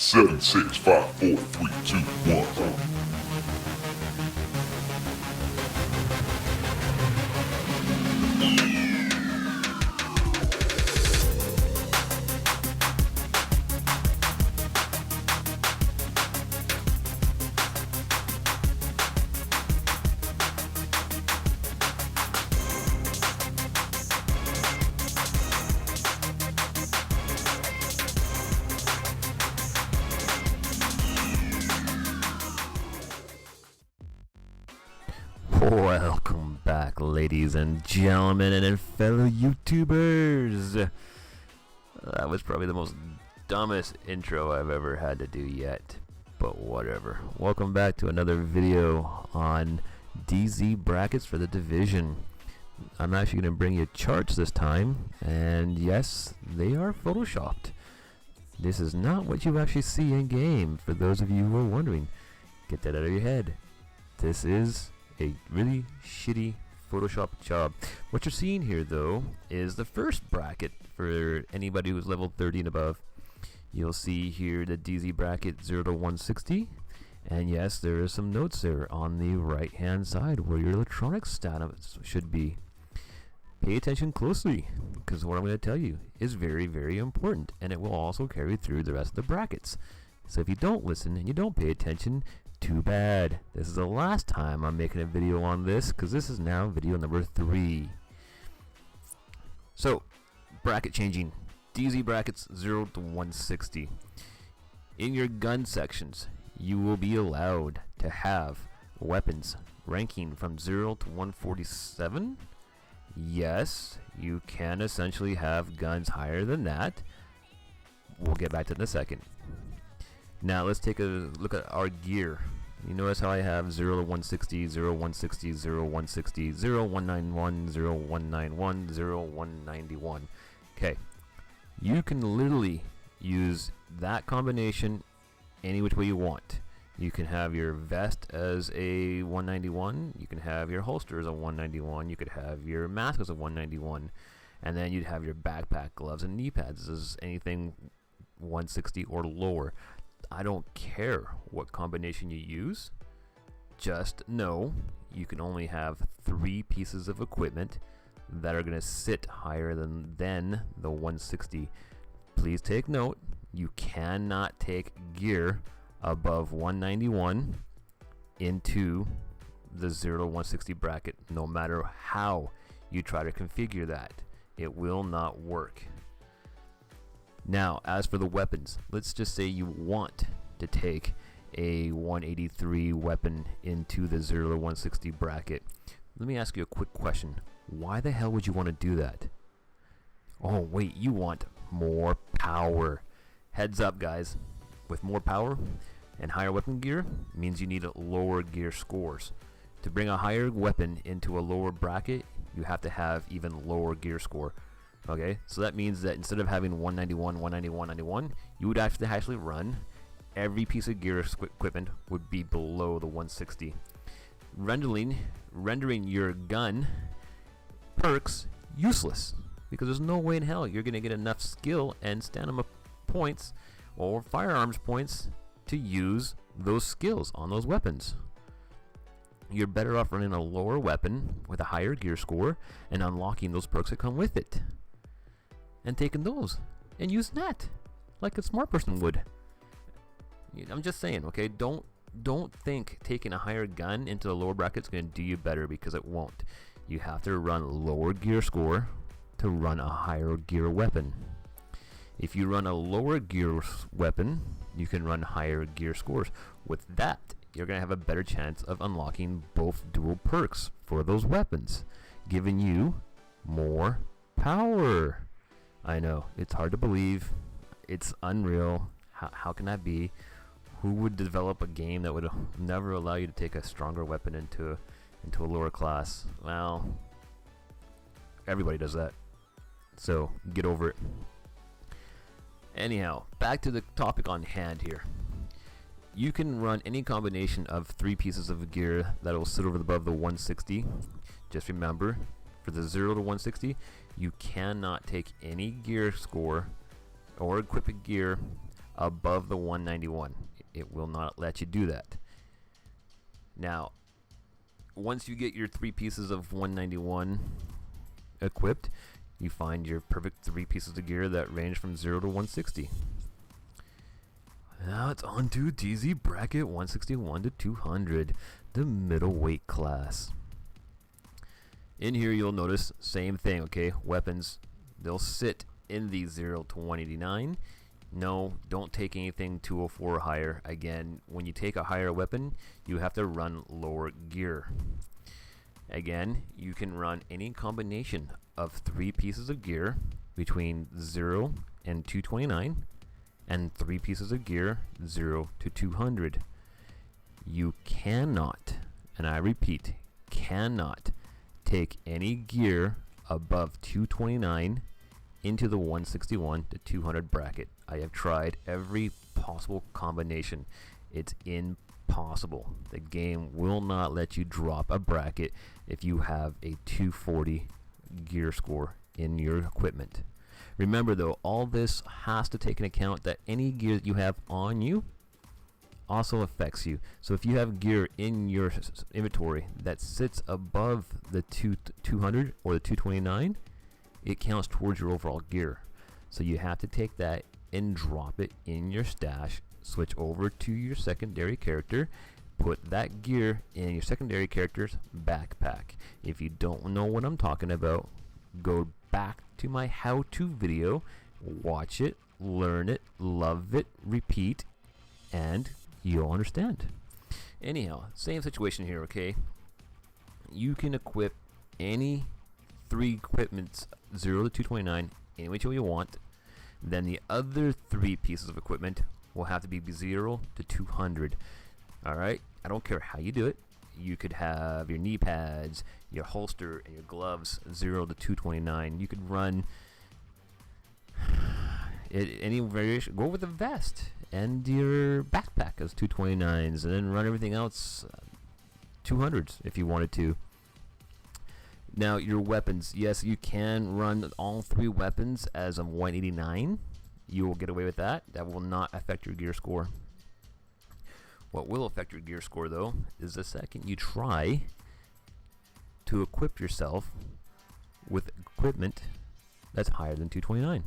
Seven, 6, 5, 4, 3, 2, 1. Welcome back, ladies and gentlemen, and fellow YouTubers. That was probably the most dumbest intro I've ever had to do yet, but whatever. Welcome back to another video on DZ brackets for the Division. I'm actually going to bring you charts this time, and yes, they are photoshopped. This is not what you actually see in game, for those of you who are wondering. Get that out of your head. This is a really shitty Photoshop job. What you're seeing here, though, is the first bracket for anybody who's level 30 and above. You'll see here the DZ bracket 0 to 160, and yes, there is some notes there on the right hand side where your electronics status should be. Pay attention closely, because what I'm going to tell you is very, very important, and it will also carry through the rest of the brackets. So if you don't listen and you don't pay attention, too bad. This is the last time I'm making a video on this, because this is now video number 3. So, bracket changing. DZ brackets 0 to 160. In your gun sections, you will be allowed to have weapons ranking from 0 to 147. Yes, you can essentially have guns higher than that. We'll get back to it in a second. Now let's take a look at our gear. You notice how I have 0 to 160, 0, 160, 0, 160, 0, 191, 0, 191, 0, 191. Okay, you can literally use that combination any which way you want. You can have your vest as a 191, you can have your holster as a 191, you could have your mask as a 191, and then you'd have your backpack, gloves, and knee pads as anything 160 or lower. I don't care what combination you use, just know you can only have 3 pieces of equipment that are going to sit higher than the 160. Please take note, you cannot take gear above 191 into the 0 to 160 bracket, no matter how you try to configure that. It will not work. Now, as for the weapons, let's just say you want to take a 183 weapon into the 0 to 160 bracket. Let me ask you a quick question. Why the hell would you want to do that? Oh wait, you want more power. Heads up, guys. With more power and higher weapon gear means you need lower gear scores. To bring a higher weapon into a lower bracket, you have to have even lower gear score. Okay, so that means that instead of having 191, 191, 191, you would actually run every piece of gear equipment would be below the 160. Rendering your gun perks useless, because there's no way in hell you're going to get enough skill and stamina points or firearms points to use those skills on those weapons. You're better off running a lower weapon with a higher gear score and unlocking those perks that come with it, and taking those and using that like a smart person would. I'm just saying, okay, don't think taking a higher gun into the lower bracket is going to do you better, because it won't. You have to run lower gear score to run a higher gear weapon. If you run a lower gear weapon, you can run higher gear scores. With that, you're going to have a better chance of unlocking both dual perks for those weapons, giving you more power. I know, it's hard to believe. It's unreal. How can that be? Who would develop a game that would never allow you to take a stronger weapon into a lower class? Well, everybody does that. So, get over it. Anyhow, back to the topic on hand here. You can run any combination of 3 pieces of gear that will sit over above the 160. Just remember, for the 0 to 160, you cannot take any gear score or equip gear above the 191. It will not let you do that. Now, once you get your 3 pieces of 191 equipped, you find your perfect 3 pieces of gear that range from 0 to 160. Now it's on to DZ bracket 161 to 200, the middleweight class. In here you'll notice same thing, okay? Weapons, they'll sit in the 0 to 189. No, don't take anything 204 or higher. Again, when you take a higher weapon, you have to run lower gear. Again, you can run any combination of 3 pieces of gear between 0 and 229 and 3 pieces of gear 0 to 200. You cannot, and I repeat, cannot take any gear above 229 into the 161 to 200 bracket. I have tried every possible combination. It's impossible. The game will not let you drop a bracket if you have a 240 gear score in your equipment. Remember though, all this has to take into account that any gear that you have on you also affects you. So if you have gear in your inventory that sits above the 200 or the 229, it counts towards your overall gear. So you have to take that and drop it in your stash, switch over to your secondary character, put that gear in your secondary character's backpack. If you don't know what I'm talking about, go back to my how-to video, watch it, learn it, love it, repeat, and you'll understand. Anyhow, same situation here, okay? You can equip any 3 equipments 0 to 229 any which way you want. Then the other 3 pieces of equipment will have to be 0 to 200. Alright, I don't care how you do it. You could have your knee pads, your holster, and your gloves 0 to 229. You could run any variation. Go with a vest and your backpack as 229s, and then run everything else 200s if you wanted to. Now your weapons, yes, you can run all 3 weapons as a 189. You will get away with that. That will not affect your gear score. What will affect your gear score though is the second you try to equip yourself with equipment that's higher than 229.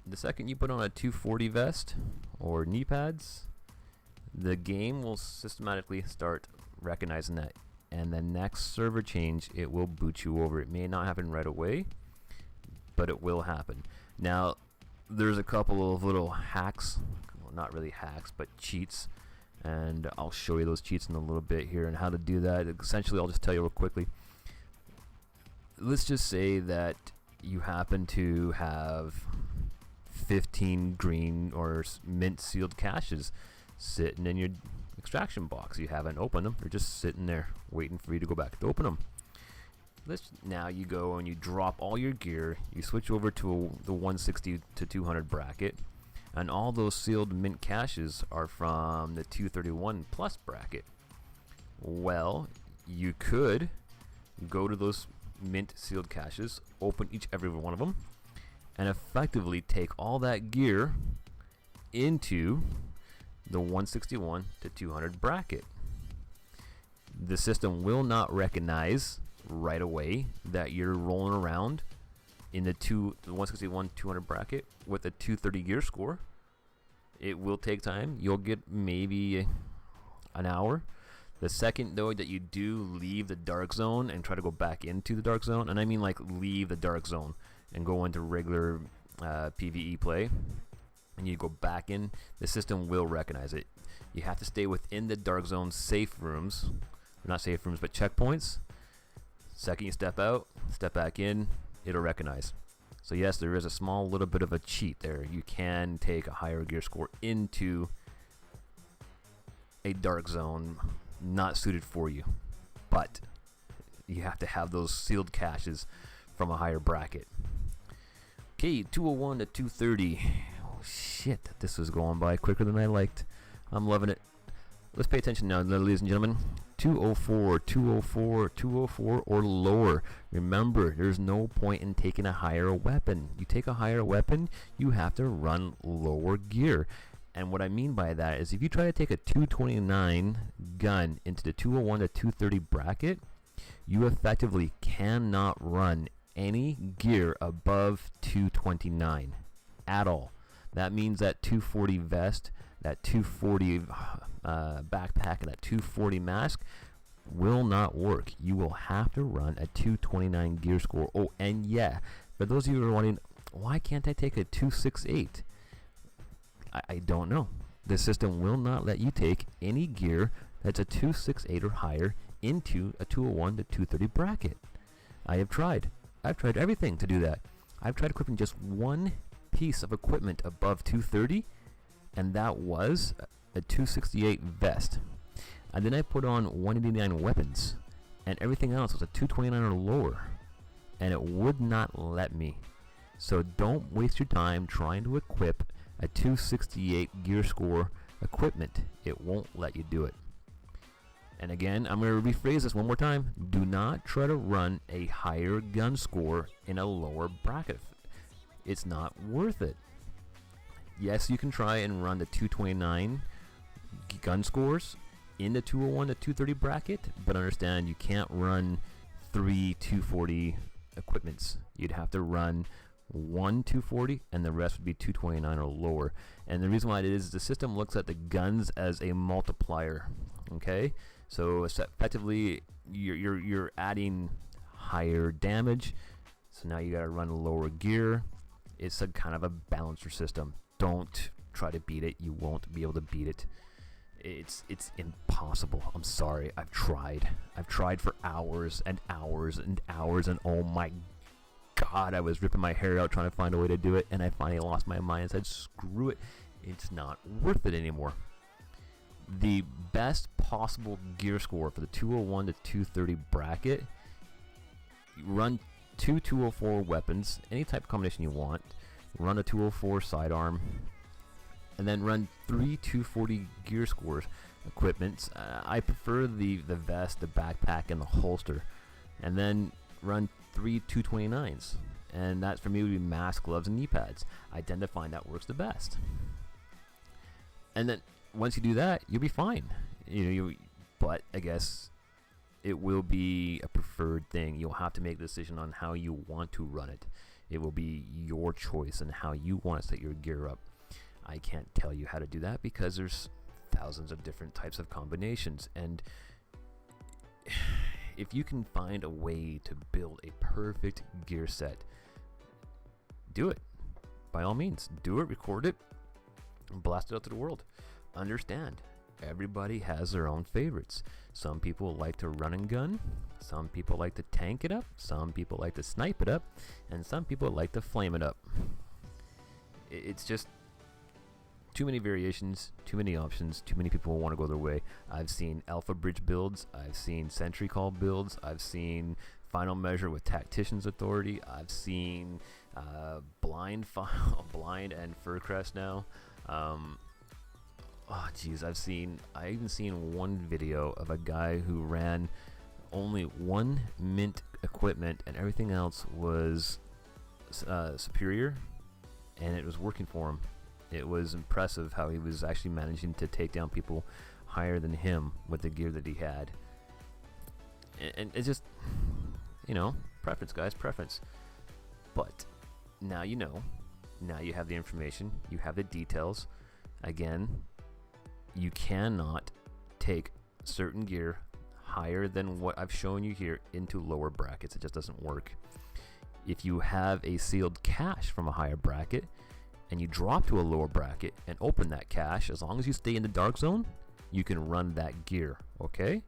The second you put on a 240 vest or knee pads, the game will systematically start recognizing that, and the next server change it will boot you over. It may not happen right away, but it will happen. Now there's a couple of little hacks, well, not really hacks but cheats, and I'll show you those cheats in a little bit here and how to do that. Essentially I'll just tell you real quickly. Let's just say that you happen to have 15 green or mint sealed caches sitting in your extraction box. You haven't opened them, they're just sitting there waiting for you to go back to open them. Now you go and you drop all your gear, you switch over to the 160 to 200 bracket, and all those sealed mint caches are from the 231 plus bracket. Well, you could go to those mint sealed caches, open every one of them, and effectively take all that gear into the 161 to 200 bracket. The system will not recognize right away that you're rolling around in the 161 200 bracket with a 230 gear score. It will take time. You'll get maybe an hour. The second though that you do leave the dark zone and try to go back into the dark zone, and I mean like leave the dark zone and go into regular PvE play, and you go back in, the system will recognize it. You have to stay within the dark zone safe rooms, not safe rooms but checkpoints. Second you step out, step back in, it'll recognize. So yes, there is a small little bit of a cheat there. You can take a higher gear score into a dark zone not suited for you, but you have to have those sealed caches from a higher bracket. Okay, 201 to 230. Oh shit, this was going by quicker than I liked. I'm loving it. Let's pay attention now, ladies and gentlemen. 204, 204, 204 or lower. Remember, there's no point in taking a higher weapon. You take a higher weapon, you have to run lower gear. And what I mean by that is if you try to take a 229 gun into the 201 to 230 bracket, you effectively cannot run any gear above 229 at all. That means that 240 vest, that 240 backpack, and that 240 mask will not work. You will have to run a 229 gear score. Oh, and yeah, for those of you who are wondering, why can't I take a 268? I don't know. The system will not let you take any gear that's a 268 or higher into a 201 to 230 bracket. I have tried. I've tried everything to do that. I've tried equipping just one piece of equipment above 230, and that was a 268 vest. And then I put on 189 weapons, and everything else was a 229 or lower, and it would not let me. So don't waste your time trying to equip a 268 gear score equipment. It won't let you do it. And again, I'm going to rephrase this one more time. Do not try to run a higher gun score in a lower bracket. It's not worth it. Yes, you can try and run the 229 gun scores in the 201 to 230 bracket, but understand you can't run 3 240 equipments. You'd have to run 1 240 and the rest would be 229 or lower. And the reason why it is the system looks at the guns as a multiplier. Okay, so effectively you're adding higher damage, so now you got to run lower gear. It's a kind of a balancer system. Don't try to beat it. You won't be able to beat it. It's impossible. I'm sorry. I've tried for hours and hours and hours, and oh my God, I was ripping my hair out trying to find a way to do it, and I finally lost my mind and said, screw it. It's not worth it anymore. The best possible gear score for the 201 to 230 bracket, you run 2 204 weapons, any type of combination you want, run a 204 sidearm, and then run 3 240 gear scores equipments. I prefer the vest, the backpack, and the holster, and then run 3 229s, and that for me would be mask, gloves, and knee pads. I tend to find that works the best. And then once you do that, you'll be fine. But I guess it will be a preferred thing. You'll have to make a decision on how you want to run it. It will be your choice and how you want to set your gear up. I can't tell you how to do that because there's thousands of different types of combinations, and if you can find a way to build a perfect gear set, do it. By all means, do it, record it, and blast it out to the world. Understand, everybody has their own favorites. Some people like to run and gun, some people like to tank it up, some people like to snipe it up, and some people like to flame it up. It's just too many variations, too many options, too many people want to go their way. I've seen Alpha Bridge builds, I've seen Sentry Call builds, I've seen Final Measure with Tactician's Authority, I've seen Blind and Furcrest now. Oh geez, I even seen one video of a guy who ran only one mint equipment and everything else was superior, and it was working for him. It was impressive how he was actually managing to take down people higher than him with the gear that he had. And it's just, preference, guys, preference. But now you know. Now you have the information. You have the details. Again, you cannot take certain gear higher than what I've shown you here into lower brackets. It just doesn't work. If you have a sealed cache from a higher bracket and you drop to a lower bracket and open that cache, as long as you stay in the dark zone, you can run that gear. Okay?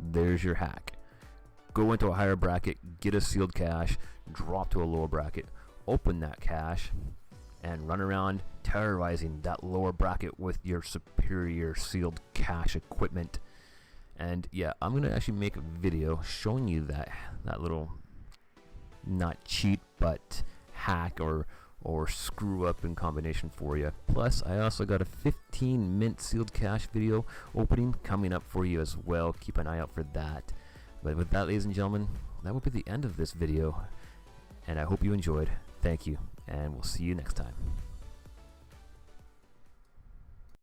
There's your hack. Go into a higher bracket, get a sealed cache, drop to a lower bracket, open that cache, and run around terrorizing that lower bracket with your superior sealed cache equipment. And yeah, I'm gonna actually make a video showing you that little, not cheat, but hack or or screw up in combination for you. Plus, I also got a 15 mint sealed cash video opening coming up for you as well. Keep an eye out for that. But with that, ladies and gentlemen, that will be the end of this video, and I hope you enjoyed. Thank you, and we'll see you next time.